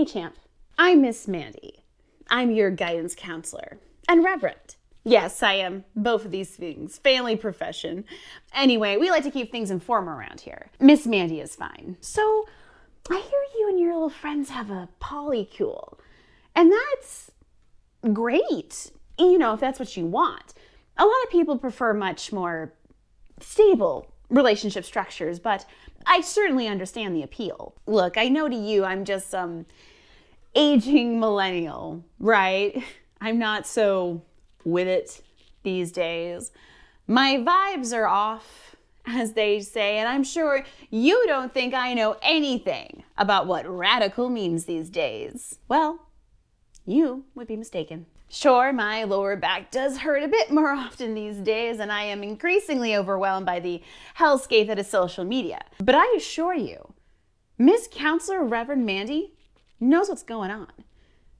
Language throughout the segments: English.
champ. I'm Miss Mandy. I'm your guidance counselor and reverend. Yes, I am both of these things, family, profession. Anyway, we like to keep things informal around here. Miss Mandy is fine. So, I hear you and your little friends have a polycule, and that's great, if that's what you want. A lot of people prefer much more stable relationship structures, but I certainly understand the appeal. Look, I know to you I'm just some aging millennial, right? I'm not so with it these days. My vibes are off, as they say, and I'm sure you don't think I know anything about what radical means these days. Well, you would be mistaken. Sure, my lower back does hurt a bit more often these days, and I am increasingly overwhelmed by the hellscape that is social media. But I assure you, Miss Counselor Reverend Mandy knows what's going on.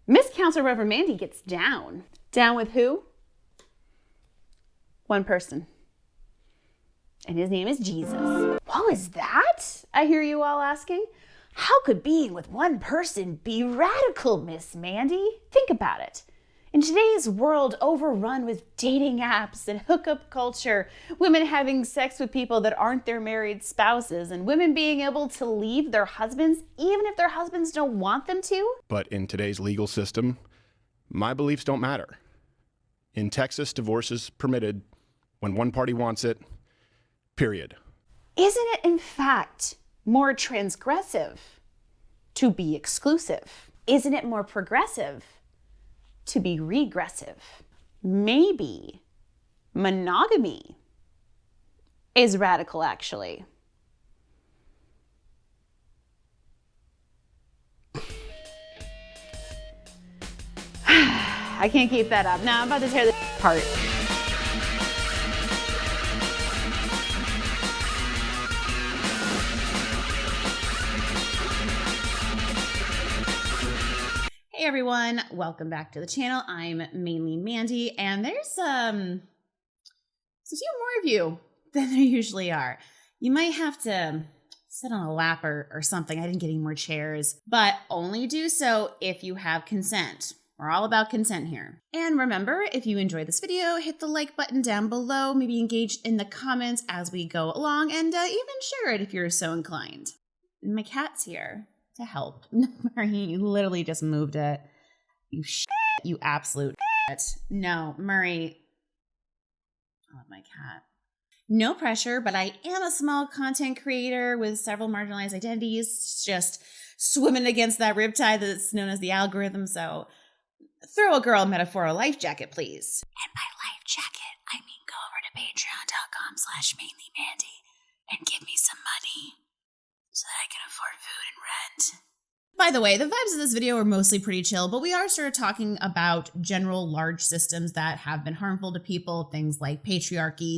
Miss Counselor Reverend Mandy gets down. Down with who? One person. And his name is Jesus. What was that? I hear you all asking. How could being with one person be radical, Miss Mandy? Think about it. In today's world overrun with dating apps and hookup culture, women having sex with people that aren't their married spouses, and women being able to leave their husbands even if their husbands don't want them to? But in today's legal system, my beliefs don't matter. In Texas, divorce is permitted when one party wants it, period. Isn't it, in fact, more transgressive to be exclusive? Isn't it more progressive to be regressive? Maybe monogamy is radical, actually. I can't keep that up. Now I'm about to tear this apart. Hey everyone, welcome back to the channel. I'm Mainely Mandy, and there's a few more of you than there usually are. You might have to sit on a lap or something. I didn't get any more chairs, but only do so if you have consent. We're all about consent here. And remember, if you enjoyed this video, hit the like button down below, maybe engage in the comments as we go along, and even share it if you're so inclined. My cat's here to help. Murray, you literally just moved it. You absolute shit. No, Murray. I love my cat. No pressure, but I am a small content creator with several marginalized identities, just swimming against that riptide that's known as the algorithm, so throw a girl a metaphor life jacket, please. And by life jacket, I mean go over to patreon.com/mainlymandy and give me some money so that I can afford food and rent. By the way, the vibes of this video are mostly pretty chill, but we are sort of talking about general large systems that have been harmful to people, things like patriarchy,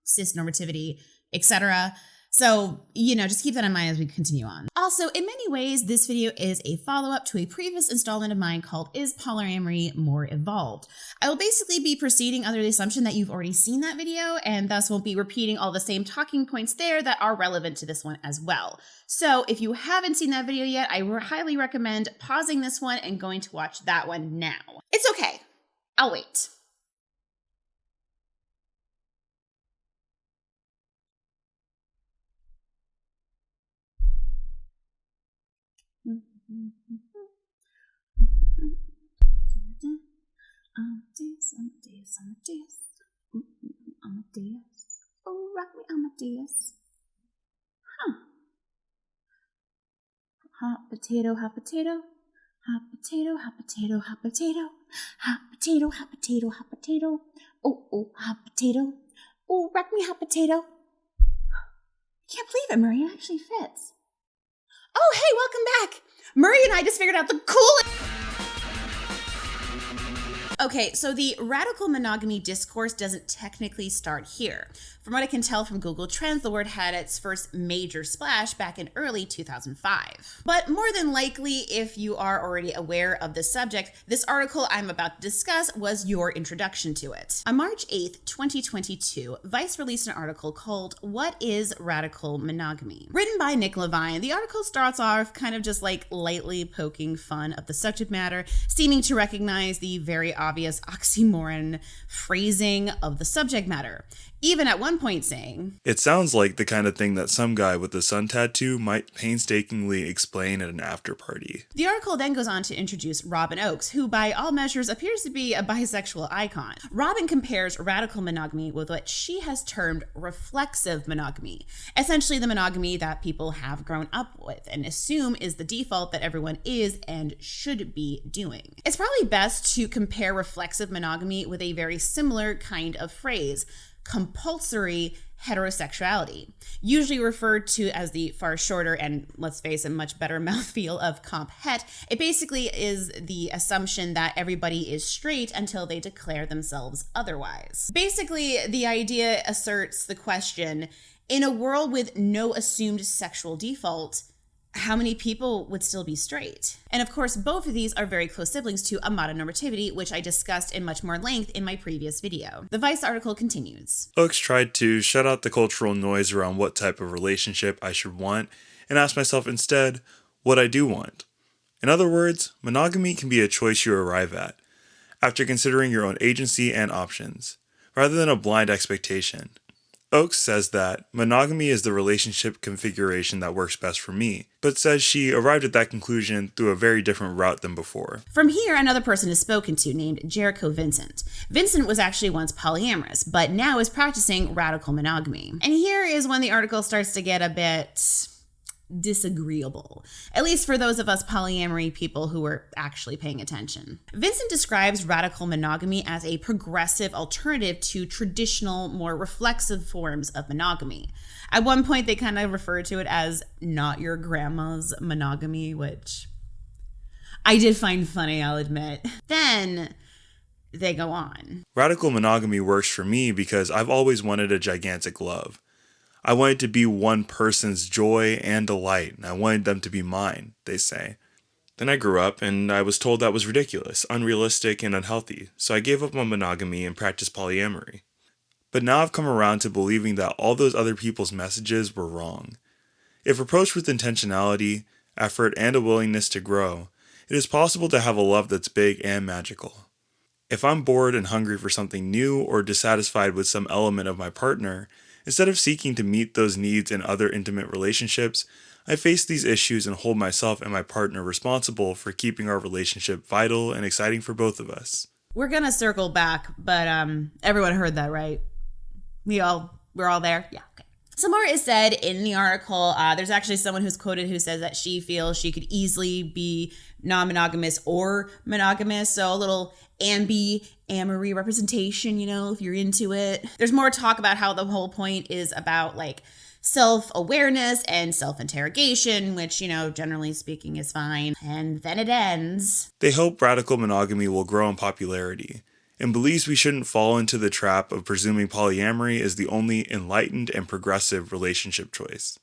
cisnormativity, etc. So, just keep that in mind as we continue on. Also, in many ways, this video is a follow-up to a previous installment of mine called Is Polyamory More Evolved? I will basically be proceeding under the assumption that you've already seen that video and thus won't be repeating all the same talking points there that are relevant to this one as well. So if you haven't seen that video yet, I highly recommend pausing this one and going to watch that one now. It's okay. I'll wait. Amadeus. Oh, rock me, Amadeus. Huh. Hot potato, hot potato. Hot potato, hot potato, hot potato. Hot potato, hot potato, hot potato. Oh, hot potato. Oh, rock me, hot potato. Can't believe it, Murray. It actually fits. Oh, hey, welcome back. Murray and I just figured out the coolest. Okay, so the radical monogamy discourse doesn't technically start here. From what I can tell from Google Trends, the word had its first major splash back in early 2005. But more than likely, if you are already aware of the subject, this article I'm about to discuss was your introduction to it. On March 8th, 2022, Vice released an article called What is Radical Monogamy? Written by Nick Levine, the article starts off kind of just like lightly poking fun of the subject matter, seeming to recognize the very obvious oxymoron phrasing of the subject matter. Even at one point saying, "It sounds like the kind of thing that some guy with a sun tattoo might painstakingly explain at an after party." The article then goes on to introduce Robin Oakes, who by all measures appears to be a bisexual icon. Robin compares radical monogamy with what she has termed reflexive monogamy, essentially the monogamy that people have grown up with and assume is the default that everyone is and should be doing. It's probably best to compare reflexive monogamy with a very similar kind of phrase, compulsory heterosexuality, usually referred to as the far shorter and, let's face it, much better mouthfeel of comp het. It basically is the assumption that everybody is straight until they declare themselves otherwise. Basically, the idea asserts the question, in a world with no assumed sexual default, how many people would still be straight? And of course, both of these are very close siblings to amatonormativity, which I discussed in much more length in my previous video. The Vice article continues. Oakes tried to shut out the cultural noise around what type of relationship I should want and ask myself instead what I do want. In other words, monogamy can be a choice you arrive at, after considering your own agency and options, rather than a blind expectation. Oakes says that monogamy is the relationship configuration that works best for me, but says she arrived at that conclusion through a very different route than before. From here, another person is spoken to named Jericho Vincent. Vincent was actually once polyamorous, but now is practicing radical monogamy. And here is when the article starts to get a bit disagreeable, at least for those of us polyamory people who were actually paying attention. Vincent describes radical monogamy as a progressive alternative to traditional, more reflexive forms of monogamy. At one point, they kind of refer to it as not your grandma's monogamy, which I did find funny, I'll admit. Then they go on. Radical monogamy works for me because I've always wanted a gigantic love. I wanted to be one person's joy and delight, and I wanted them to be mine, they say. Then I grew up, and I was told that was ridiculous, unrealistic, and unhealthy, so I gave up on monogamy and practiced polyamory. But now I've come around to believing that all those other people's messages were wrong. If approached with intentionality, effort, and a willingness to grow, it is possible to have a love that's big and magical. If I'm bored and hungry for something new or dissatisfied with some element of my partner, instead of seeking to meet those needs in other intimate relationships, I face these issues and hold myself and my partner responsible for keeping our relationship vital and exciting for both of us. We're gonna circle back, but everyone heard that, right? We're all there? Yeah, okay. Some more is said in the article. There's actually someone who's quoted who says that she feels she could easily be non-monogamous or monogamous, so a little amory representation, if you're into it. There's more talk about how the whole point is about like self-awareness and self-interrogation, which, generally speaking is fine. And then it ends. They hope radical monogamy will grow in popularity and believes we shouldn't fall into the trap of presuming polyamory is the only enlightened and progressive relationship choice.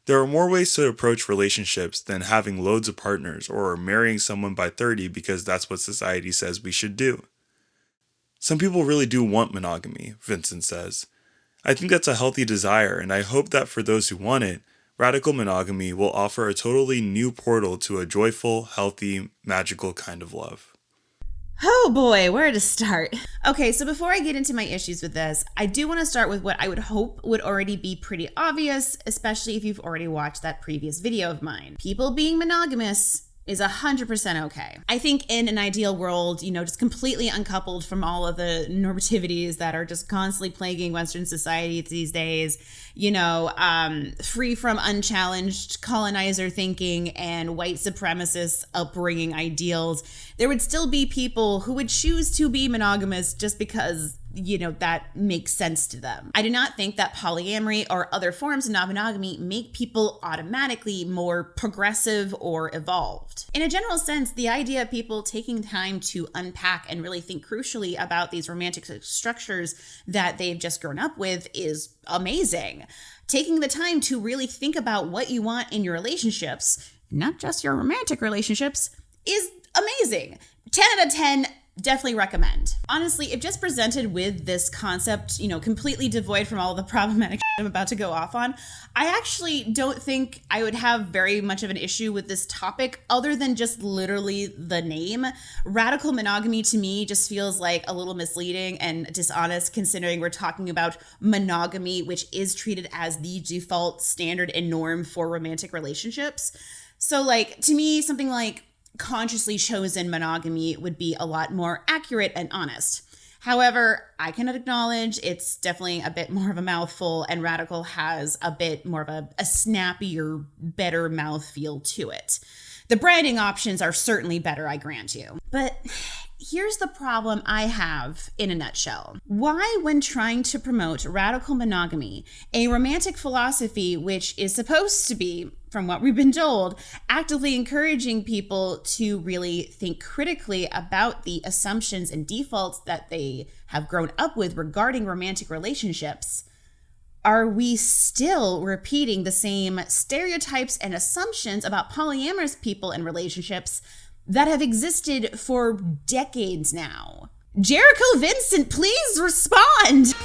There are more ways to approach relationships than having loads of partners or marrying someone by 30 because that's what society says we should do. Some people really do want monogamy, Vincent says. I think that's a healthy desire, and I hope that for those who want it, radical monogamy will offer a totally new portal to a joyful, healthy, magical kind of love. Oh boy, where to start? Okay, so before I get into my issues with this, I do want to start with what I would hope would already be pretty obvious, especially if you've already watched that previous video of mine. People being monogamous is 100% okay. I think in an ideal world, just completely uncoupled from all of the normativities that are just constantly plaguing Western society these days, free from unchallenged colonizer thinking and white supremacist upbringing ideals, there would still be people who would choose to be monogamous just because that makes sense to them. I do not think that polyamory or other forms of non-monogamy make people automatically more progressive or evolved. In a general sense, the idea of people taking time to unpack and really think crucially about these romantic structures that they've just grown up with is amazing. Taking the time to really think about what you want in your relationships, not just your romantic relationships, is amazing. 10 out of 10, definitely recommend. Honestly, if just presented with this concept, completely devoid from all the problematic shit I'm about to go off on, I actually don't think I would have very much of an issue with this topic other than just literally the name. Radical monogamy to me just feels like a little misleading and dishonest, considering we're talking about monogamy, which is treated as the default standard and norm for romantic relationships. So to me, something like consciously chosen monogamy would be a lot more accurate and honest. However, I cannot acknowledge it's definitely a bit more of a mouthful, and radical has a bit more of a snappier, better mouthfeel to it. The branding options are certainly better, I grant you. But here's the problem I have in a nutshell. Why, when trying to promote radical monogamy, a romantic philosophy which is supposed to be, from what we've been told, actively encouraging people to really think critically about the assumptions and defaults that they have grown up with regarding romantic relationships, are we still repeating the same stereotypes and assumptions about polyamorous people and relationships that have existed for decades now? Jericho Vincent, please respond!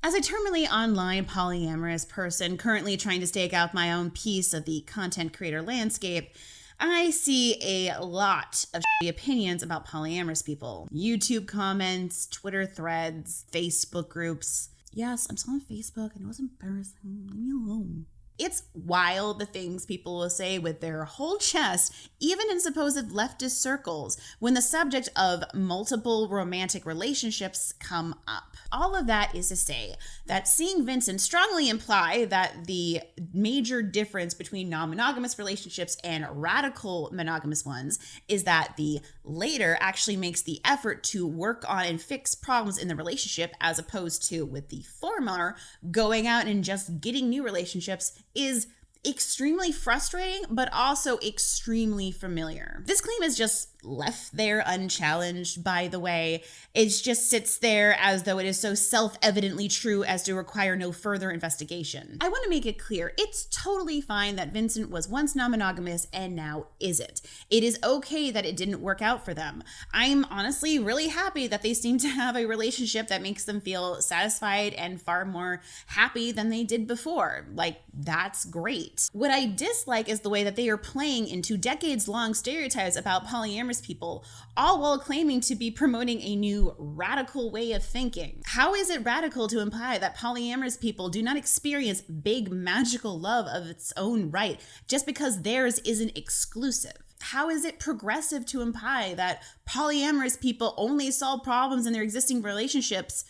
As a terminally online polyamorous person currently trying to stake out my own piece of the content creator landscape, I see a lot of shitty opinions about polyamorous people. YouTube comments, Twitter threads, Facebook groups. Yes, I'm still on Facebook and it was embarrassing. Leave me alone. It's wild the things people will say with their whole chest, even in supposed leftist circles, when the subject of multiple romantic relationships come up. All of that is to say that seeing Vincent strongly imply that the major difference between non-monogamous relationships and radical monogamous ones is that the later actually makes the effort to work on and fix problems in the relationship, as opposed to with the former going out and just getting new relationships, is extremely frustrating, but also extremely familiar. This claim is just left there unchallenged, by the way. It just sits there as though it is so self-evidently true as to require no further investigation. I want to make it clear, it's totally fine that Vincent was once non-monogamous and now isn't. It is okay that it didn't work out for them. I'm honestly really happy that they seem to have a relationship that makes them feel satisfied and far more happy than they did before. That's great. What I dislike is the way that they are playing into decades-long stereotypes about polyamorous people, all while claiming to be promoting a new radical way of thinking. How is it radical to imply that polyamorous people do not experience big magical love of its own right just because theirs isn't exclusive? How is it progressive to imply that polyamorous people only solve problems in their existing relationships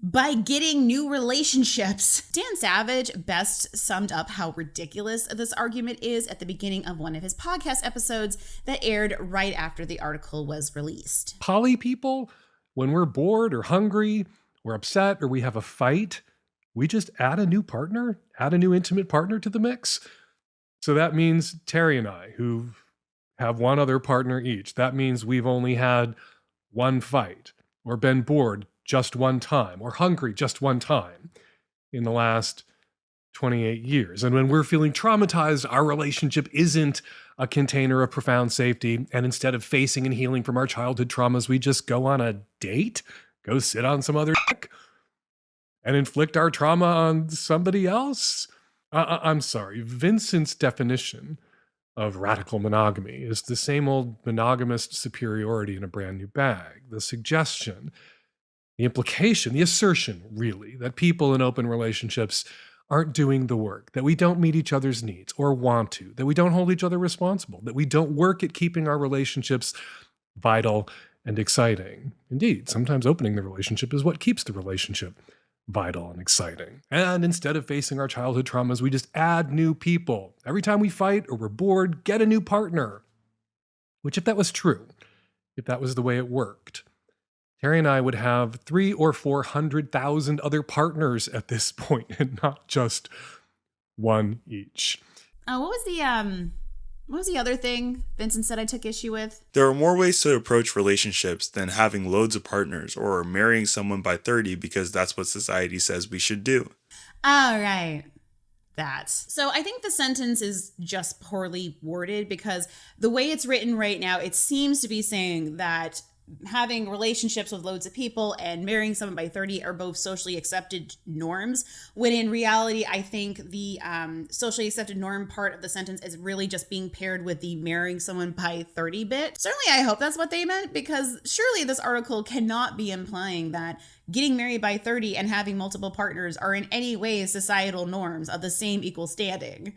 by getting new relationships? Dan Savage best summed up how ridiculous this argument is at the beginning of one of his podcast episodes that aired right after the article was released. Poly people, when we're bored or hungry, we're upset, or we have a fight, we just add a new partner, add a new intimate partner to the mix. So that means Terry and I, who have one other partner each, that means we've only had one fight or been bored just one time, or hungry just one time in the last 28 years. And when we're feeling traumatized, our relationship isn't a container of profound safety. And instead of facing and healing from our childhood traumas, we just go on a date, go sit on some other dick, and inflict our trauma on somebody else. I'm sorry, Vincent's definition of radical monogamy is the same old monogamist superiority in a brand new bag. The suggestion, the implication, the assertion, really, that people in open relationships aren't doing the work, that we don't meet each other's needs or want to, that we don't hold each other responsible, that we don't work at keeping our relationships vital and exciting. Indeed, sometimes opening the relationship is what keeps the relationship vital and exciting. And instead of facing our childhood traumas, we just add new people. Every time we fight or we're bored, get a new partner. Which, if that was true, if that was the way it worked, Terry and I would have 300,000 or 400,000 other partners at this point, and not just one each. Oh, what was the other thing Vincent said I took issue with? There are more ways to approach relationships than having loads of partners or marrying someone by 30 because that's what society says we should do. Oh, right. That. So I think the sentence is just poorly worded because the way it's written right now, it seems to be saying that having relationships with loads of people and marrying someone by 30 are both socially accepted norms, when in reality, I think the socially accepted norm part of the sentence is really just being paired with the marrying someone by 30 bit. Certainly, I hope that's what they meant, because surely this article cannot be implying that getting married by 30 and having multiple partners are in any way societal norms of the same equal standing.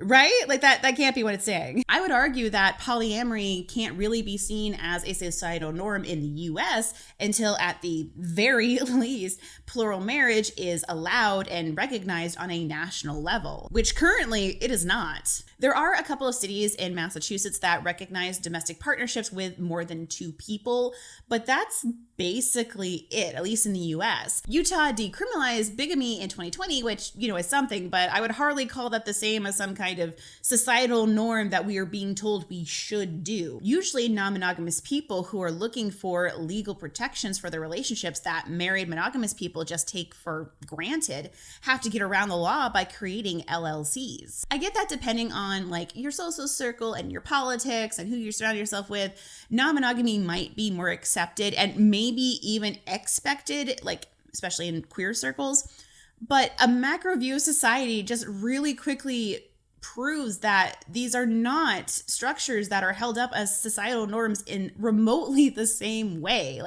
Right? Like that can't be what it's saying. I would argue that polyamory can't really be seen as a societal norm in the US until at the very least plural marriage is allowed and recognized on a national level, which currently it is not. There are a couple of cities in Massachusetts that recognize domestic partnerships with more than 2 people, but that's basically it, at least in the US. Utah decriminalized bigamy in 2020, which, is something, but I would hardly call that the same as some kind of societal norm that we are being told we should do. Usually non-monogamous people who are looking for legal protections for their relationships that married monogamous people just take for granted have to get around the law by creating LLCs. I get that depending on your social circle and your politics and who you surround yourself with, non-monogamy might be more accepted and maybe even expected, especially in queer circles. But a macro view of society just really quickly proves that these are not structures that are held up as societal norms in remotely the same way.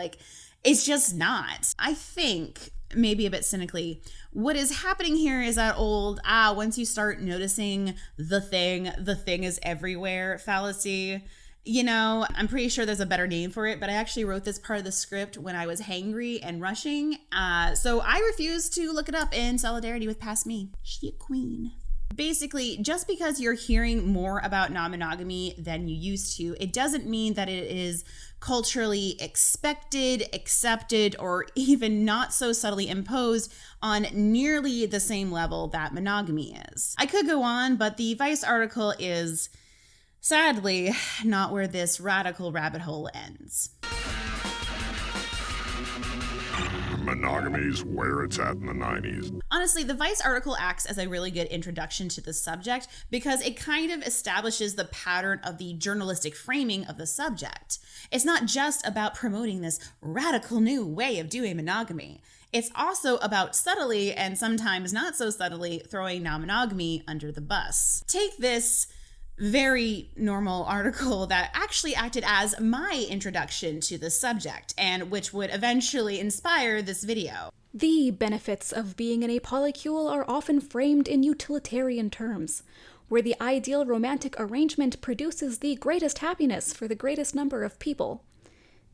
It's just not. I think, maybe a bit cynically, what is happening here is that old, once you start noticing the thing is everywhere fallacy. I'm pretty sure there's a better name for it, but I actually wrote this part of the script when I was hangry and rushing. So I refuse to look it up in solidarity with past me. She a queen. Basically, just because you're hearing more about non-monogamy than you used to, it doesn't mean that it is culturally expected, accepted, or even not so subtly imposed on nearly the same level that monogamy is. I could go on, but the Vice article is, sadly, not where this radical rabbit hole ends. Monogamy's where it's at in the 90s. Honestly, the Vice article acts as a really good introduction to the subject because it kind of establishes the pattern of the journalistic framing of the subject. It's not just about promoting this radical new way of doing monogamy. It's also about subtly, and sometimes not so subtly, throwing non-monogamy under the bus. Take this very normal article that actually acted as my introduction to the subject, and which would eventually inspire this video. The benefits of being in a polycule are often framed in utilitarian terms, where the ideal romantic arrangement produces the greatest happiness for the greatest number of people.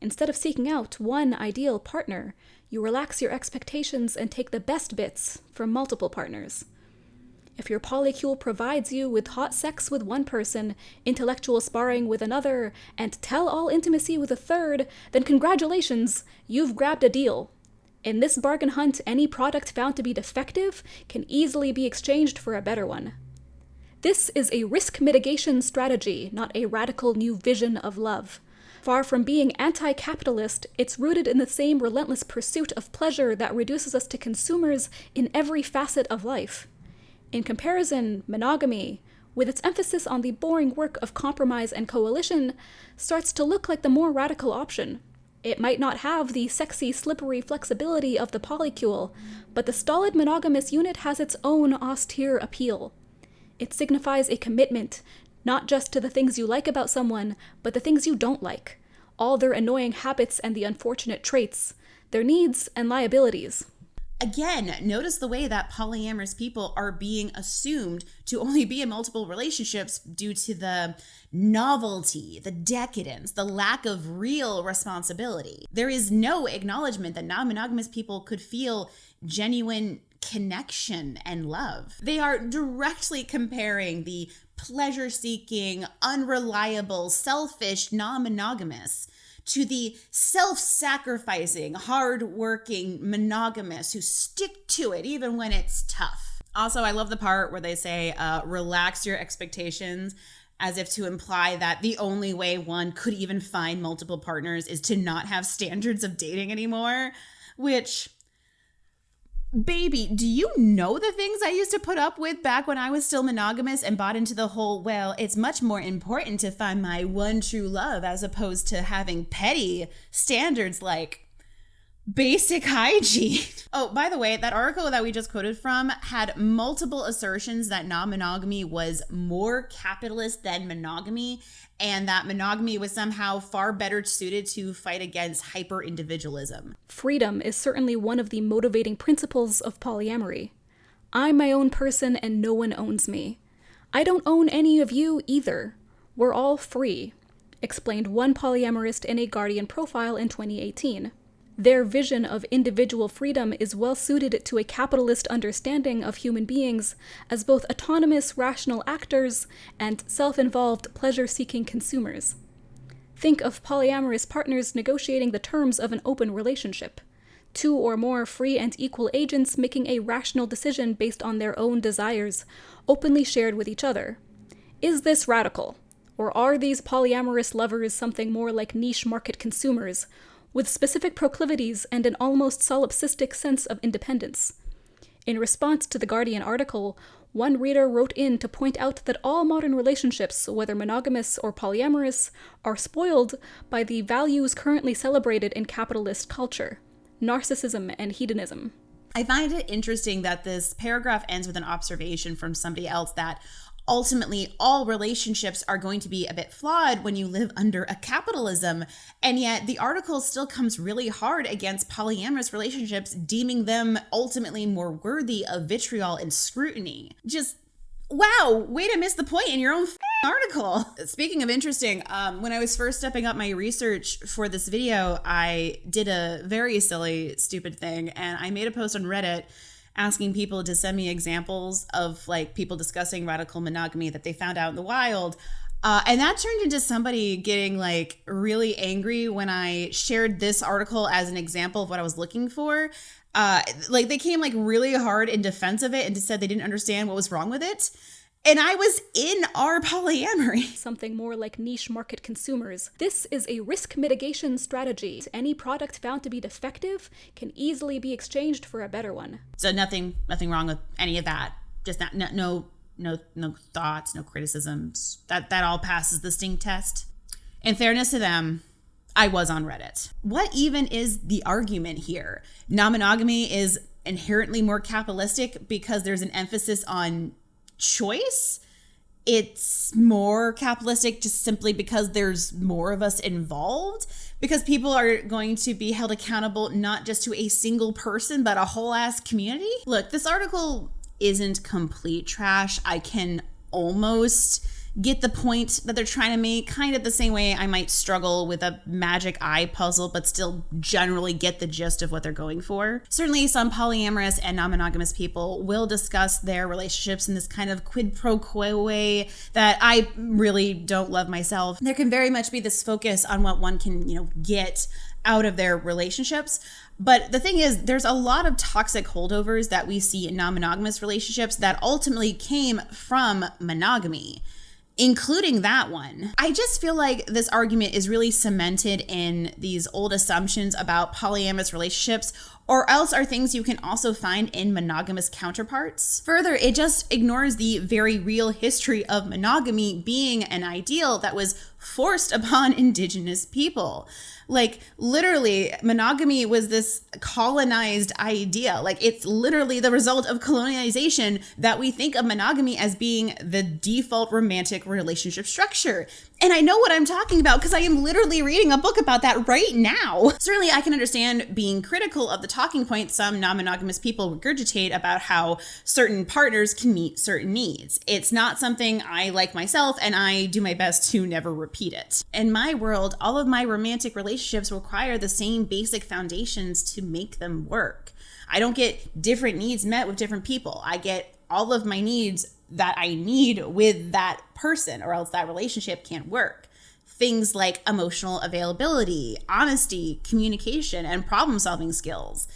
Instead of seeking out one ideal partner, you relax your expectations and take the best bits from multiple partners. If your polycule provides you with hot sex with one person, intellectual sparring with another, and tell-all intimacy with a third, then congratulations, you've grabbed a deal. In this bargain hunt, any product found to be defective can easily be exchanged for a better one. This is a risk mitigation strategy, not a radical new vision of love. Far from being anti-capitalist, it's rooted in the same relentless pursuit of pleasure that reduces us to consumers in every facet of life. In comparison, monogamy, with its emphasis on the boring work of compromise and coalition, starts to look like the more radical option. It might not have the sexy, slippery flexibility of the polycule, but the stolid monogamous unit has its own austere appeal. It signifies a commitment, not just to the things you like about someone, but the things you don't like, all their annoying habits and the unfortunate traits, their needs and liabilities. Again, notice the way that polyamorous people are being assumed to only be in multiple relationships due to the novelty, the decadence, the lack of real responsibility. There is no acknowledgement that non-monogamous people could feel genuine connection and love. They are directly comparing the pleasure-seeking, unreliable, selfish non-monogamous to the self-sacrificing, hard-working monogamists who stick to it even when it's tough. Also, I love the part where they say, relax your expectations, as if to imply that the only way one could even find multiple partners is to not have standards of dating anymore, which... Baby, do you know the things I used to put up with back when I was still monogamous and bought into the whole, well, it's much more important to find my one true love as opposed to having petty standards like basic hygiene. Oh, by the way, that article that we just quoted from had multiple assertions that non-monogamy was more capitalist than monogamy, and that monogamy was somehow far better suited to fight against hyper-individualism. Freedom is certainly one of the motivating principles of polyamory. I'm my own person and no one owns me. I don't own any of you either. We're all free, explained one polyamorist in a Guardian profile in 2018. Their vision of individual freedom is well suited to a capitalist understanding of human beings as both autonomous, rational actors and self-involved, pleasure-seeking consumers. Think of polyamorous partners negotiating the terms of an open relationship. Two or more free and equal agents making a rational decision based on their own desires, openly shared with each other. Is this radical? Or are these polyamorous lovers something more like niche market consumers, with specific proclivities and an almost solipsistic sense of independence? In response to the Guardian article, one reader wrote in to point out that all modern relationships, whether monogamous or polyamorous, are spoiled by the values currently celebrated in capitalist culture: narcissism and hedonism. I find it interesting that this paragraph ends with an observation from somebody else that ultimately all relationships are going to be a bit flawed when you live under a capitalism. And yet the article still comes really hard against polyamorous relationships, deeming them ultimately more worthy of vitriol and scrutiny. Just, wow, way to miss the point in your own article. Speaking of interesting, when I was first stepping up my research for this video, I did a very silly, stupid thing, and I made a post on Reddit asking people to send me examples of like people discussing radical monogamy that they found out in the wild. And that turned into somebody getting like really angry when I shared this article as an example of what I was looking for. Like they came like really hard in defense of it and just said they didn't understand what was wrong with it. And I was in our polyamory. Something more like niche market consumers. This is a risk mitigation strategy. Any product found to be defective can easily be exchanged for a better one. So nothing wrong with any of that. Just no thoughts, no criticisms. That all passes the stink test. In fairness to them, I was on Reddit. What even is the argument here? Non-monogamy is inherently more capitalistic because there's an emphasis on choice. It's more capitalistic just simply because there's more of us involved, because people are going to be held accountable not just to a single person but a whole ass community. Look, this article isn't complete trash. I can almost get the point that they're trying to make, kind of the same way I might struggle with a magic eye puzzle, but still generally get the gist of what they're going for. Certainly some polyamorous and non-monogamous people will discuss their relationships in this kind of quid pro quo way that I really don't love myself. There can very much be this focus on what one can, get out of their relationships. But the thing is, there's a lot of toxic holdovers that we see in non-monogamous relationships that ultimately came from monogamy, including that one. I just feel like this argument is really cemented in these old assumptions about polyamorous relationships, or else are things you can also find in monogamous counterparts. Further, it just ignores the very real history of monogamy being an ideal that was forced upon indigenous people. Like, literally, monogamy was this colonized idea. Like, it's literally the result of colonization that we think of monogamy as being the default romantic relationship structure. And I know what I'm talking about because I am literally reading a book about that right now. Certainly, I can understand being critical of the talking points some non-monogamous people regurgitate about how certain partners can meet certain needs. It's not something I like myself, and I do my best to never repeat it. In my world, all of my romantic relationships require the same basic foundations to make them work. I don't get different needs met with different people. I get all of my needs that I need with that person, or else that relationship can't work. things like emotional availability, honesty, communication, and problem-solving skills.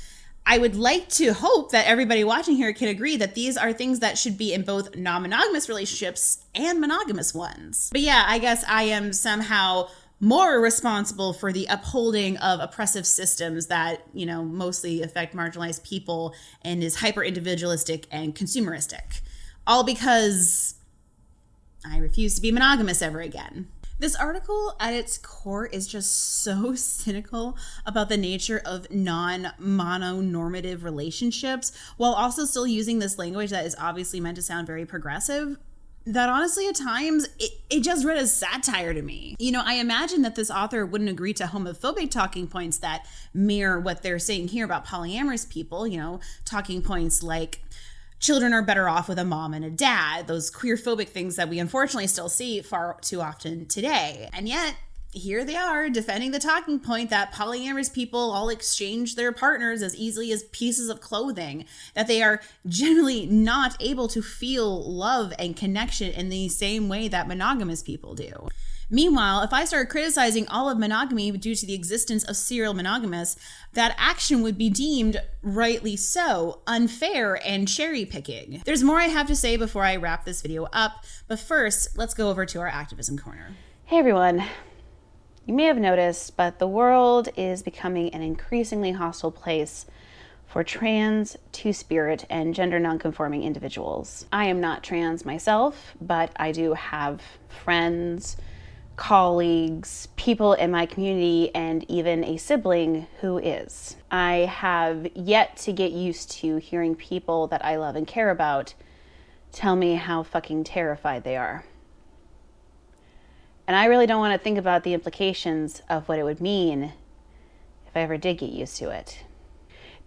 I would like to hope that everybody watching here can agree that these are things that should be in both non-monogamous relationships and monogamous ones. But yeah, I guess I am somehow more responsible for the upholding of oppressive systems that, mostly affect marginalized people and is hyper-individualistic and consumeristic. All because I refuse to be monogamous ever again. This article at its core is just so cynical about the nature of non-mononormative relationships, while also still using this language that is obviously meant to sound very progressive, that honestly at times it just read as satire to me. I imagine that this author wouldn't agree to homophobic talking points that mirror what they're saying here about polyamorous people, talking points like children are better off with a mom and a dad, those queerphobic things that we unfortunately still see far too often today. And yet, here they are defending the talking point that polyamorous people all exchange their partners as easily as pieces of clothing, that they are generally not able to feel love and connection in the same way that monogamous people do. Meanwhile, if I started criticizing all of monogamy due to the existence of serial monogamists, that action would be deemed, rightly so, unfair and cherry picking. There's more I have to say before I wrap this video up, but first, let's go over to our Activism Corner. Hey everyone. You may have noticed, but the world is becoming an increasingly hostile place for trans, two-spirit, and gender nonconforming individuals. I am not trans myself, but I do have friends, colleagues, people in my community, and even a sibling who is. I have yet to get used to hearing people that I love and care about tell me how fucking terrified they are. And I really don't want to think about the implications of what it would mean if I ever did get used to it.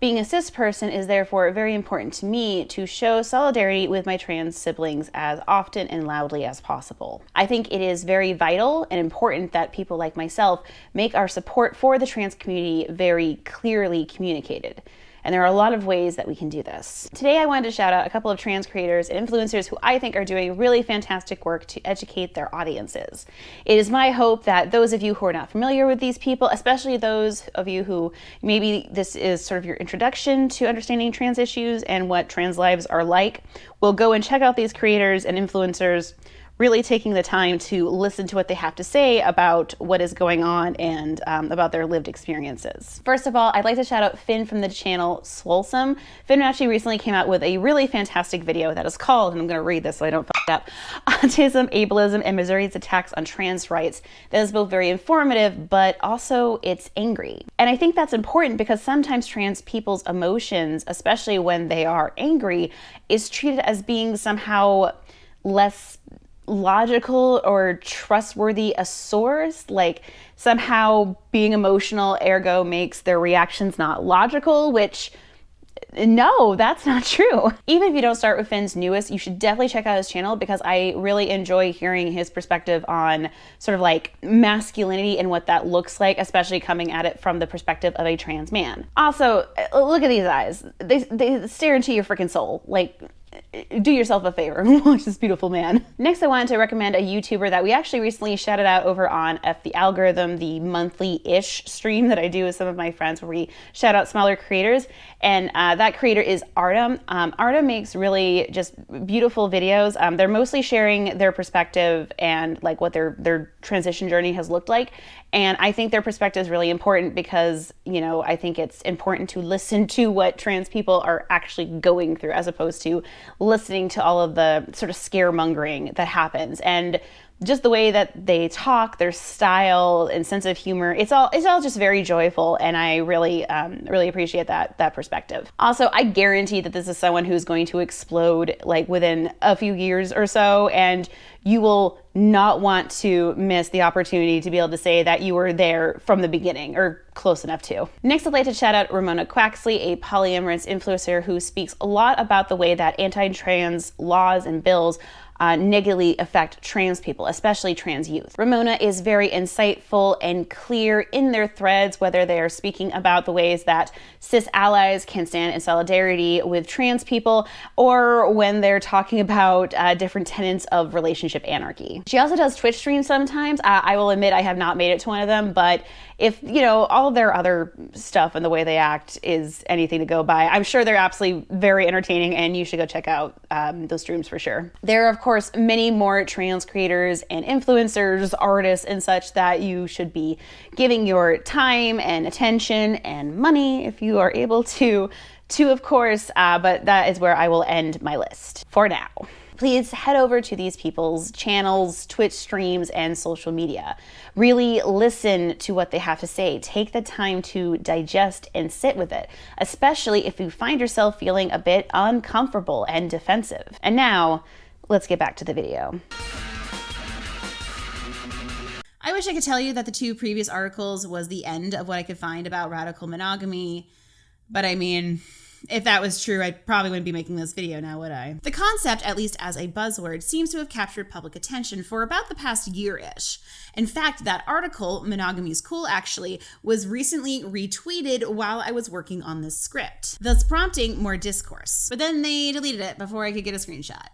Being a cis person is therefore very important to me to show solidarity with my trans siblings as often and loudly as possible. I think it is very vital and important that people like myself make our support for the trans community very clearly communicated. And there are a lot of ways that we can do this. Today I wanted to shout out a couple of trans creators and influencers who I think are doing really fantastic work to educate their audiences. It is my hope that those of you who are not familiar with these people, especially those of you who maybe this is sort of your introduction to understanding trans issues and what trans lives are like, will go and check out these creators and influencers, really taking the time to listen to what they have to say about what is going on and about their lived experiences. First of all, I'd like to shout out Finn from the channel Swolesome. Finn actually recently came out with a really fantastic video that is called, and I'm going to read this so I don't fuck it up, Autism, Ableism, and Missouri's Attacks on Trans Rights. That is both very informative, but also it's angry. And I think that's important because sometimes trans people's emotions, especially when they are angry, is treated as being somehow less logical or trustworthy a source, like somehow being emotional ergo makes their reactions not logical, which no, that's not true. Even if you don't start with Finn's newest, you should definitely check out his channel because I really enjoy hearing his perspective on sort of like masculinity and what that looks like, especially coming at it from the perspective of a trans man. Also, look at these eyes. They stare into your freaking soul. Like, do yourself a favor and watch this beautiful man. Next, I wanted to recommend a YouTuber that we actually recently shouted out over on F the Algorithm, the monthly-ish stream that I do with some of my friends where we shout out smaller creators. And that creator is Artem. Artem makes really just beautiful videos. They're mostly sharing their perspective and like what their transition journey has looked like. And I think their perspective is really important because, I think it's important to listen to what trans people are actually going through as opposed to listening to all of the sort of scaremongering that happens. And just the way that they talk, their style and sense of humor, it's all just very joyful, and I really appreciate that perspective. Also, I guarantee that this is someone who's going to explode like within a few years or so, and you will not want to miss the opportunity to be able to say that you were there from the beginning, or close enough to. Next, I'd like to shout out Ramona Quaxley, a polyamorous influencer who speaks a lot about the way that anti-trans laws and bills negatively affect trans people, especially trans youth. Ramona is very insightful and clear in their threads, whether they are speaking about the ways that cis allies can stand in solidarity with trans people, or when they're talking about different tenets of relationship anarchy. She also does Twitch streams sometimes. I will admit I have not made it to one of them, but if, you know, all of their other stuff and the way they act is anything to go by, I'm sure they're absolutely very entertaining, and you should go check out those streams for sure. There are, of course, many more trans creators and influencers, artists, and such that you should be giving your time and attention and money if you are able to of course, but that is where I will end my list for now. Please head over to these people's channels, Twitch streams, and social media. Really listen to what they have to say. Take the time to digest and sit with it, especially if you find yourself feeling a bit uncomfortable and defensive. And now, let's get back to the video. I wish I could tell you that the 2 previous articles was the end of what I could find about radical monogamy, but I mean, if that was true, I probably wouldn't be making this video now, would I? The concept, at least as a buzzword, seems to have captured public attention for about the past year-ish. In fact, that article, Monogamy's Cool actually, was recently retweeted while I was working on this script, thus prompting more discourse. But then they deleted it before I could get a screenshot.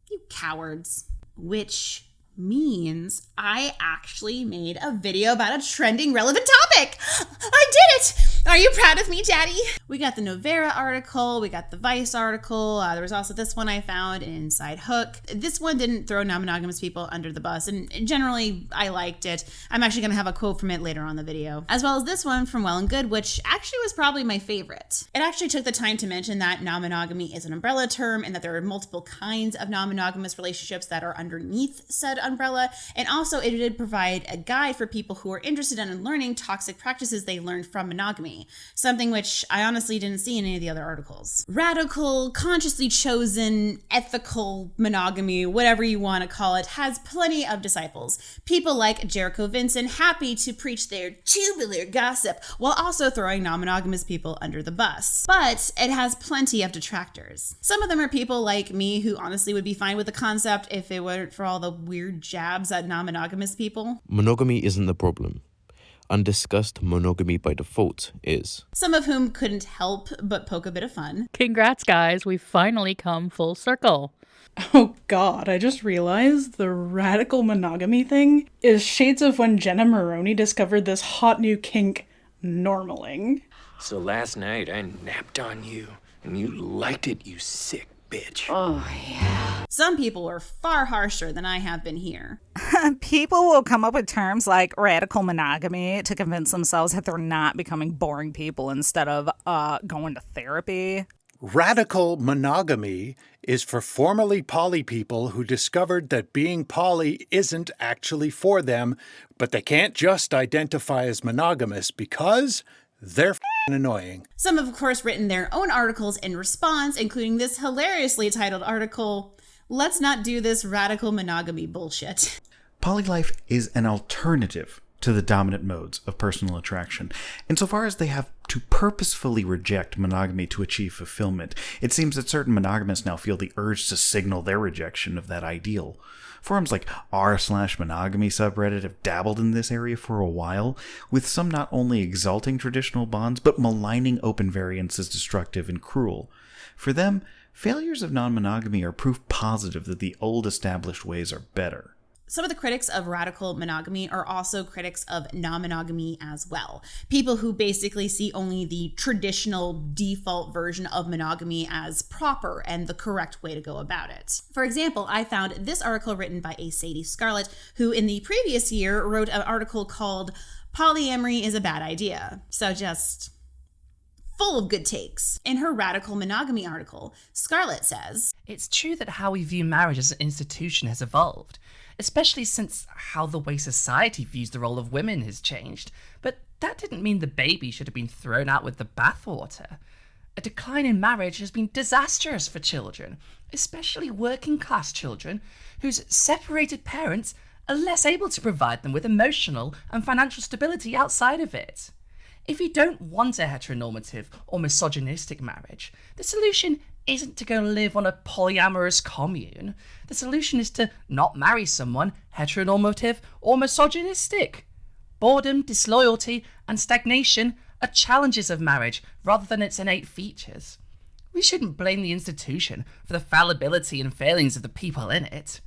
You cowards. Which means I actually made a video about a trending relevant topic. I did it! Are you proud of me, Daddy? We got the Novera article, we got the Vice article, there was also this one I found in Inside Hook. This one didn't throw non-monogamous people under the bus, and generally I liked it. I'm actually gonna have a quote from it later on in the video. As well as this one from Well and Good, which actually was probably my favorite. It actually took the time to mention that non-monogamy is an umbrella term and that there are multiple kinds of non-monogamous relationships that are underneath said umbrella, and also it did provide a guide for people who are interested in learning toxic practices they learned from monogamy, something which I honestly didn't see in any of the other articles. Radical, consciously chosen, ethical monogamy, whatever you want to call it, has plenty of disciples. People like Jericho Vincent, happy to preach their tubular gossip while also throwing non-monogamous people under the bus. But it has plenty of detractors. Some of them are people like me who honestly would be fine with the concept if it weren't for all the weird jabs at non-monogamous people. Monogamy isn't the problem. Undiscussed monogamy by default is. Some of whom couldn't help but poke a bit of fun. Congrats, guys. We've finally come full circle. Oh god, I just realized the radical monogamy thing is shades of when Jenna Maroney discovered this hot new kink, normaling. So last night I napped on you, and you liked it, you sick bitch. Oh, yeah. Some people were far harsher than I have been here. People will come up with terms like radical monogamy to convince themselves that they're not becoming boring people instead of going to therapy. Radical monogamy is for formerly poly people who discovered that being poly isn't actually for them, but they can't just identify as monogamous because they're f***ing annoying. Some have, of course, written their own articles in response, including this hilariously titled article, "Let's Not Do This Radical Monogamy Bullshit." Polylife is an alternative to the dominant modes of personal attraction. Insofar as they have to purposefully reject monogamy to achieve fulfillment, it seems that certain monogamists now feel the urge to signal their rejection of that ideal. Forums like r/monogamy subreddit have dabbled in this area for a while, with some not only exalting traditional bonds, but maligning open variance as destructive and cruel. For them, failures of non-monogamy are proof positive that the old established ways are better. Some of the critics of radical monogamy are also critics of non-monogamy as well. People who basically see only the traditional default version of monogamy as proper and the correct way to go about it. For example, I found this article written by a Sadie Scarlett, who in the previous year wrote an article called "Polyamory is a Bad Idea." So just full of good takes. In her radical monogamy article, Scarlett says, "It's true that how we view marriage as an institution has evolved, especially since how the way society views the role of women has changed. But that didn't mean the baby should have been thrown out with the bathwater. A decline in marriage has been disastrous for children, especially working class children, whose separated parents are less able to provide them with emotional and financial stability outside of it. If you don't want a heteronormative or misogynistic marriage, the solution isn't to go live on a polyamorous commune. The solution is to not marry someone heteronormative or misogynistic. Boredom, disloyalty, and stagnation are challenges of marriage rather than its innate features. We shouldn't blame the institution for the fallibility and failings of the people in it.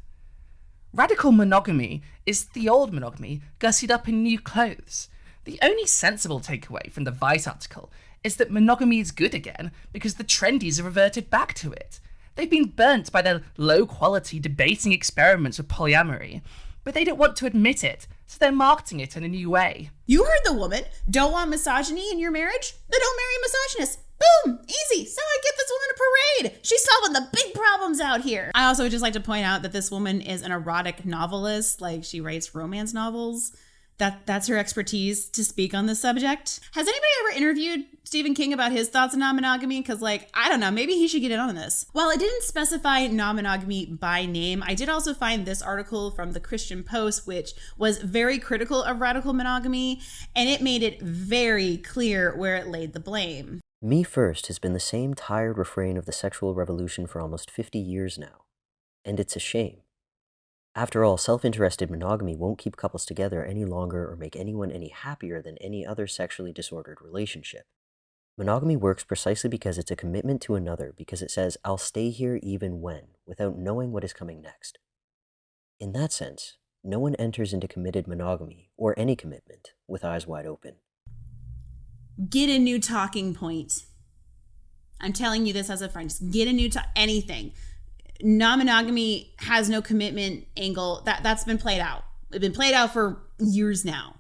Radical monogamy is the old monogamy gussied up in new clothes. The only sensible takeaway from the Vice article is that monogamy is good again because the trendies have reverted back to it. They've been burnt by their low-quality debating experiments with polyamory, but they don't want to admit it, so they're marketing it in a new way. You heard the woman. Don't want misogyny in your marriage? Then don't marry a misogynist. Boom! Easy. So I get this woman a parade. She's solving the big problems out here. I also would just like to point out that this woman is an erotic novelist. Like, she writes romance novels. That's her expertise to speak on this subject. Has anybody ever interviewed Stephen King about his thoughts on non-monogamy? Because, like, I don't know, maybe he should get in on this. While it didn't specify non-monogamy by name, I did also find this article from the Christian Post, which was very critical of radical monogamy, and it made it very clear where it laid the blame. Me first has been the same tired refrain of the sexual revolution for almost 50 years now, and it's a shame. After all, self-interested monogamy won't keep couples together any longer or make anyone any happier than any other sexually disordered relationship. Monogamy works precisely because it's a commitment to another, because it says, I'll stay here even when, without knowing what is coming next. In that sense, no one enters into committed monogamy, or any commitment, with eyes wide open. Get a new talking point. I'm telling you this as a friend. Just get a new anything. Non-monogamy has no commitment angle. That's been played out. It's been played out for years now.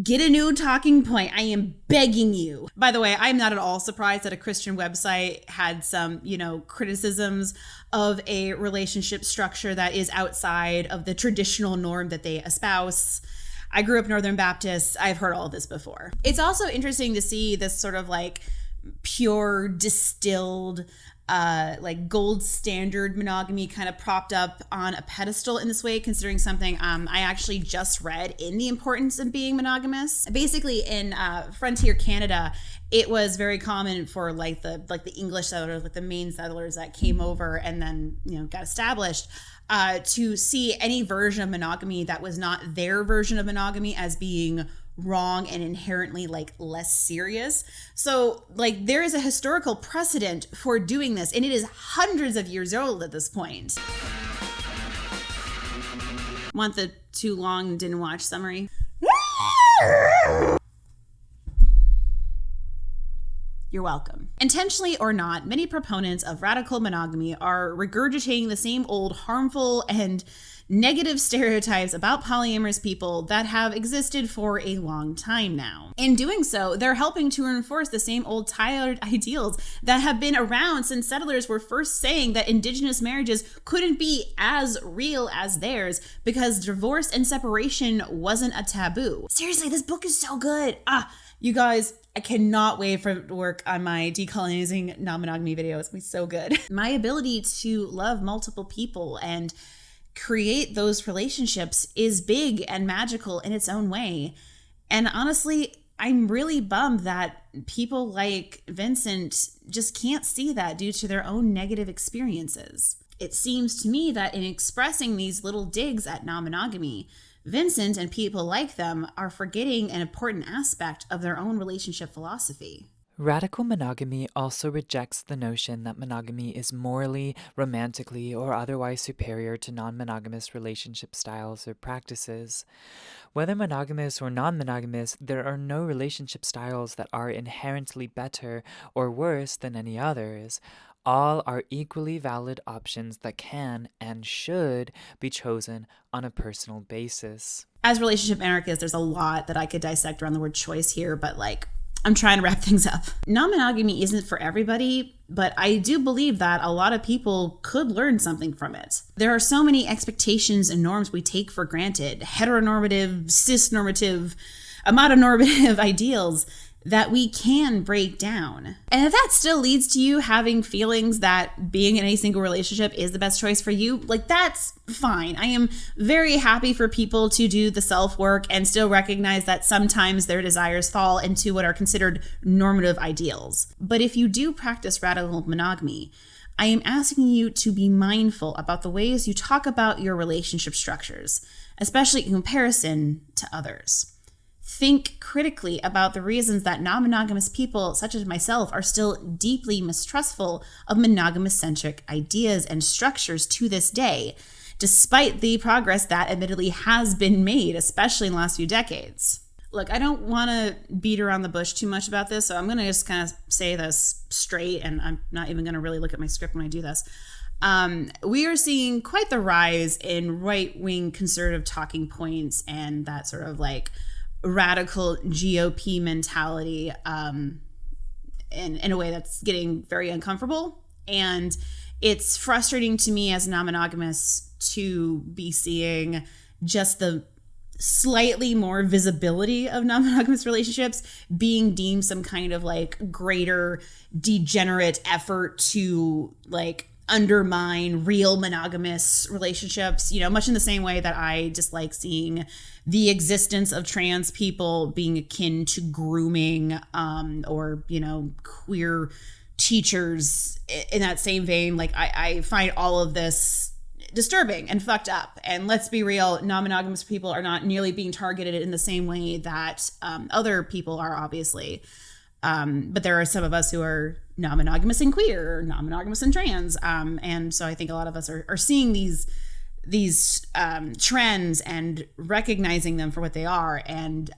Get a new talking point. I am begging you. By the way, I'm not at all surprised that a Christian website had some, criticisms of a relationship structure that is outside of the traditional norm that they espouse. I grew up Northern Baptist. I've heard all of this before. It's also interesting to see this sort of like pure distilled gold standard monogamy kind of propped up on a pedestal in this way, considering something I actually just read in The Importance of Being Monogamous. Basically, in frontier Canada, it was very common for the English settlers, like the main settlers that came over and then got established, to see any version of monogamy that was not their version of monogamy as being wrong and inherently less serious. So there is a historical precedent for doing this, and it is hundreds of years old at this point. Want the too long didn't watch summary? You're welcome. Intentionally or not, many proponents of radical monogamy are regurgitating the same old harmful and negative stereotypes about polyamorous people that have existed for a long time now. In doing so, they're helping to reinforce the same old tired ideals that have been around since settlers were first saying that indigenous marriages couldn't be as real as theirs because divorce and separation wasn't a taboo. Seriously, this book is so good. You guys, I cannot wait for it to work on my decolonizing non-monogamy video. It's gonna be so good. My ability to love multiple people and create those relationships is big and magical in its own way. And honestly, I'm really bummed that people like Vincent just can't see that due to their own negative experiences. It seems to me that in expressing these little digs at non-monogamy, Vincent and people like them are forgetting an important aspect of their own relationship philosophy. Radical monogamy also rejects the notion that monogamy is morally, romantically, or otherwise superior to non-monogamous relationship styles or practices. Whether monogamous or non-monogamous, there are no relationship styles that are inherently better or worse than any others. All are equally valid options that can and should be chosen on a personal basis. As relationship anarchists, there's a lot that I could dissect around the word choice here, but I'm trying to wrap things up. Non-monogamy isn't for everybody, but I do believe that a lot of people could learn something from it. There are so many expectations and norms we take for granted, heteronormative, cisnormative, amatonormative ideals that we can break down. And if that still leads to you having feelings that being in a single relationship is the best choice for you, like, that's fine. I am very happy for people to do the self-work and still recognize that sometimes their desires fall into what are considered normative ideals. But if you do practice radical monogamy, I am asking you to be mindful about the ways you talk about your relationship structures, especially in comparison to others. Think critically about the reasons that non-monogamous people, such as myself, are still deeply mistrustful of monogamous-centric ideas and structures to this day, despite the progress that admittedly has been made, especially in the last few decades. Look, I don't want to beat around the bush too much about this, so I'm going to just kind of say this straight, and I'm not even going to really look at my script when I do this. We are seeing quite the rise in right-wing conservative talking points and that sort of like radical GOP mentality in a way that's getting very uncomfortable. And it's frustrating to me as non-monogamous to be seeing just the slightly more visibility of non-monogamous relationships being deemed some kind of like greater degenerate effort to like undermine real monogamous relationships, you know, much in the same way that I dislike seeing the existence of trans people being akin to grooming, or, you know, queer teachers in that same vein. Like, I find all of this disturbing and fucked up. And let's be real, non-monogamous people are not nearly being targeted in the same way that other people are, obviously. But there are some of us who are non-monogamous and queer, or non-monogamous and trans. And so I think a lot of us are seeing these trends and recognizing them for what they are. And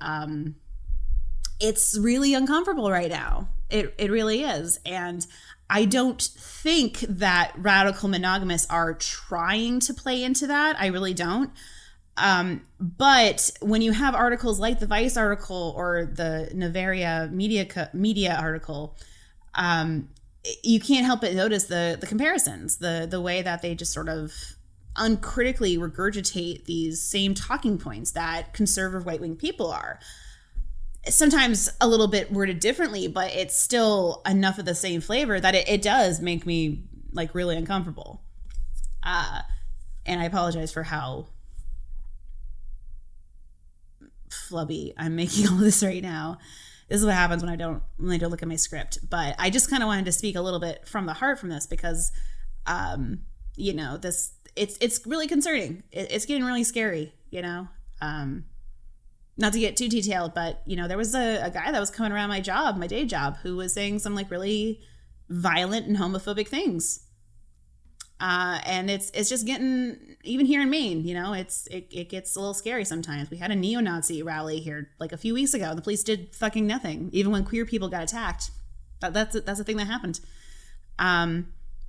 it's really uncomfortable right now. It really is. And I don't think that radical monogamists are trying to play into that. I really don't. But when you have articles like the Vice article or the Navaria media article, you can't help but notice the comparisons, the way that they just sort of uncritically regurgitate these same talking points that conservative right-wing people are. Sometimes a little bit worded differently, but it's still enough of the same flavor that it does make me like really uncomfortable. And I apologize for how flubby I'm making all this right now. This is what happens when I don't look at my script. But I just kind of wanted to speak a little bit from the heart from this because, you know, this it's really concerning. It's getting really scary, you know. Not to get too detailed, but, you know, there was a guy that was coming around my day job, who was saying some like really violent and homophobic things. And it's just getting, even here in Maine, you know, it gets a little scary sometimes. We had a neo-Nazi rally here like a few weeks ago. The police did fucking nothing, even when queer people got attacked. That's a thing that happened.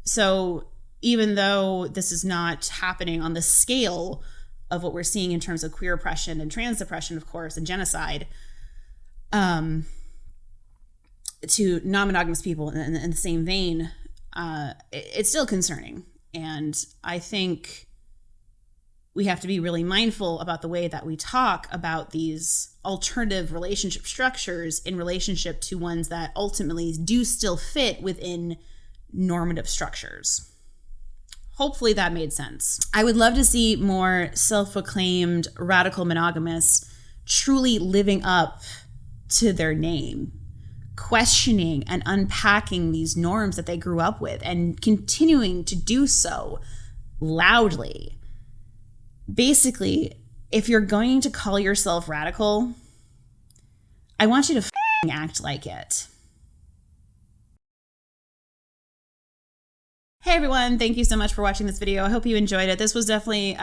So even though this is not happening on the scale of what we're seeing in terms of queer oppression and trans oppression, of course, and genocide, to non-monogamous people in the same vein, it's still concerning. And I think we have to be really mindful about the way that we talk about these alternative relationship structures in relationship to ones that ultimately do still fit within normative structures. Hopefully that made sense. I would love to see more self-proclaimed radical monogamists truly living up to their name, questioning and unpacking these norms that they grew up with and continuing to do so loudly. Basically, if you're going to call yourself radical, I want you to f***ing act like it. Hey everyone, thank you so much for watching this video. I hope you enjoyed it. This was definitely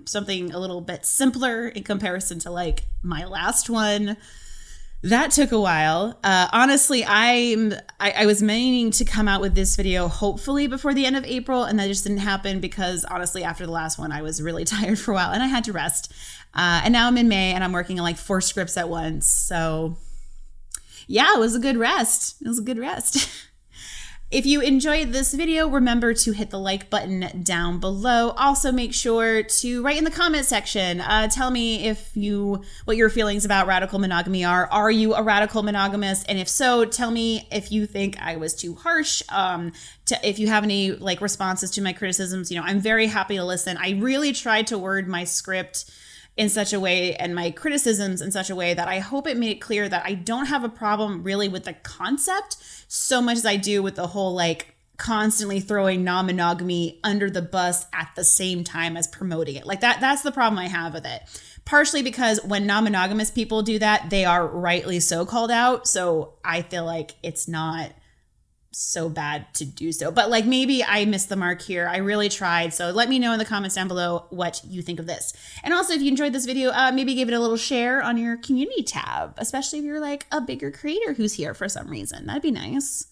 something a little bit simpler in comparison to like my last one. That took a while. Honestly, I was meaning to come out with this video hopefully before the end of April, and that just didn't happen because honestly, after the last one, I was really tired for a while and I had to rest. And now I'm in May and I'm working on like 4 scripts at once. So yeah, it was a good rest. If you enjoyed this video, remember to hit the like button down below. Also, make sure to write in the comment section. Tell me what your feelings about radical monogamy are. Are you a radical monogamist? And if so, tell me if you think I was too harsh. If you have any responses to my criticisms, I'm very happy to listen. I really tried to word my script in such a way and my criticisms in such a way that I hope it made it clear that I don't have a problem really with the concept so much as I do with the whole constantly throwing non-monogamy under the bus at the same time as promoting it. That's the problem I have with it. Partially because when non-monogamous people do that, they are rightly so called out. So I feel like it's not so bad to do so, but maybe I missed the mark here. I really tried. So let me know in the comments down below what you think of this. And also, if you enjoyed this video, maybe give it a little share on your community tab, especially if you're a bigger creator who's here for some reason. That'd be nice.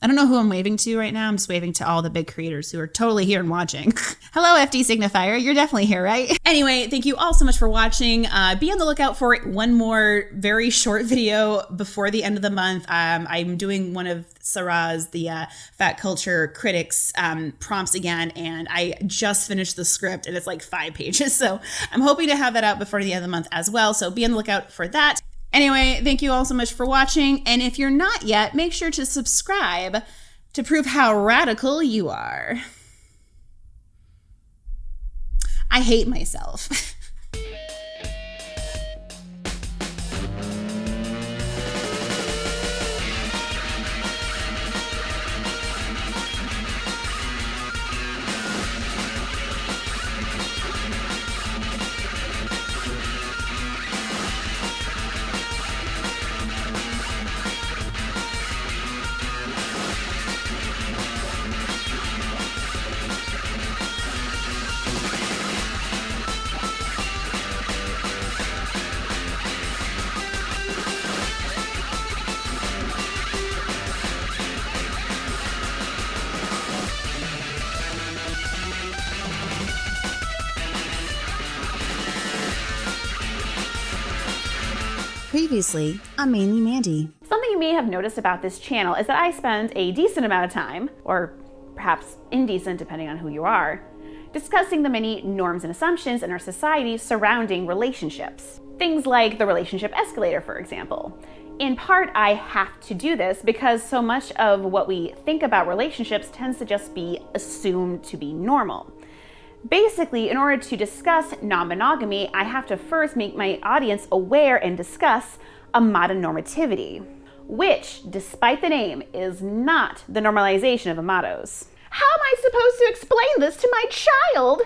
I don't know who I'm waving to right now. I'm just waving to all the big creators who are totally here and watching. Hello, FD Signifier. You're definitely here, right? Anyway, thank you all so much for watching. Be on the lookout for one more very short video before the end of the month. I'm doing one of Sarah's, the Fat Culture Critics prompts again, and I just finished the script, and it's 5 pages. So I'm hoping to have that out before the end of the month as well. So be on the lookout for that. Anyway, thank you all so much for watching, and if you're not yet, make sure to subscribe to prove how radical you are. I hate myself. Previously on Mainely Mandy. Something you may have noticed about this channel is that I spend a decent amount of time, or perhaps indecent depending on who you are, discussing the many norms and assumptions in our society surrounding relationships. Things like the relationship escalator, for example. In part, I have to do this because so much of what we think about relationships tends to just be assumed to be normal. Basically, in order to discuss non-monogamy, I have to first make my audience aware and discuss a mononormativity, which, despite the name, is not the normalization of amados. How am I supposed to explain this to my child?